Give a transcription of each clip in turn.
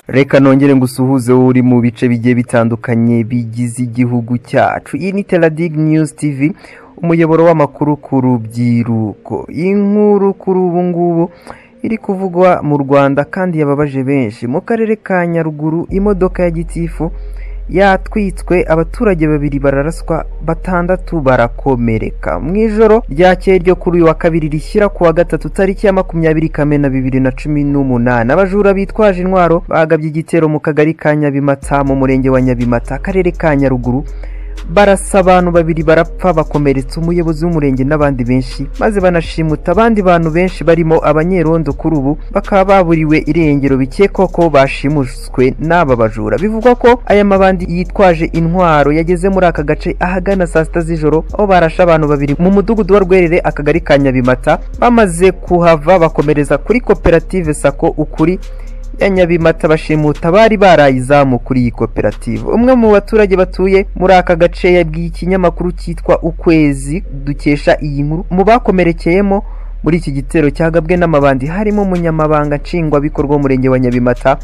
Reka nongere ngusuhuze uri mu bice bigiye bitandukanye bigize igihugu cyacu. Iyi ni Teladig News TV, umuyoboro w'amakuru ku rubyiruko. Inkuru kuri ubu ngubu iri kuvugwa mu Rwanda kandi yababaje benshi. Mu karere ka Nyaruguru imodoka ya gitifu yatwitswe, abaturage babiri bararaswa, batandatu barakomereka. Mu ijoro ryakeye ryo kuri uyu wa kabiri rishyira ku wa gatatu tariki ya 20 Kamena 2018, abajura bitwaje intwaro bagabye igitero mu kagari ka Nyabimata mu murenge wa Nyabimata, akarere ka Nyaruguru, barasa abantu babiri barapfa, bakomeretsa umuyobozi w'umurenge n'abandi benshi, maze banashimuta abandi bantu benshi barimo abanyerondo. Kuri ubu bakaba baburiwe irengero, bikekwa ko bashimuswe n'aba bajura. Bivugwa ko aya mabandi yitwaje intwaro yageze muri aka gace ahagana saa 6 z'ijoro, aho barasha abantu babiri mu mudugudu wa Rwerere, akagari ka Nyabimata. Bamaze kuhava bakomereza kuri koperative Sako Ukuri ya Nyabimata, bashimuta bari barayizamu kuri iyi koperative. Umwe mu baturage batuye muri aka gace yabwiye ikinyamakuru cyitwa Ukwezi dukesha iyi nkuru, mu bakomerekeyemo muri iki gitero cyagabwe n'amabandi harimo umunyamabanga nshingwabikorwa w'umurenge wa Nyabimata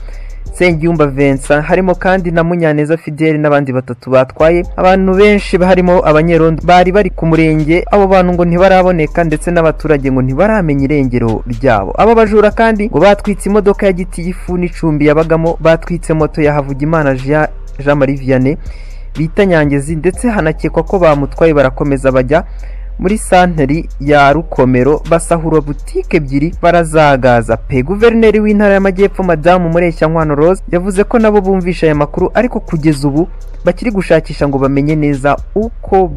Sengiyumba Vincent, harimo kandi na Munyaneza Fidele n'abandi batatu batwaye abantu benshi harimo abanyerondo bari bari ku murenge. Abo bantu ngo ntibaraboneka ndetse n'abaturage ngo ntibaramenya irengero ryabo. Abo bajura kandi ngo batwitse imodoka ya gitifu n'icumbi yabagamo, batwitse moto ya Havugimana Jean Marie Vianney bita Nyangezi, ndetse hanakekwa ko bamutwaye barakomeza bajya muri santeri ya Rukomero, basahura butike ebyiri barazagaza pe. Guverineri w'intara y'Amajyepfo Madamu Mureshyankwano Rose yavuze ko nabo bumvisha aya makuru, ariko kugeza ubu bakiri gushakisha ngo bamenye neza uko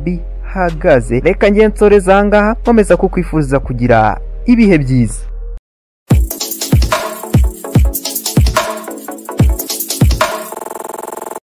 bihagaze. Reka ngensoreza ahangaha, nkomeza kukwifuza kugira ibihe byiza.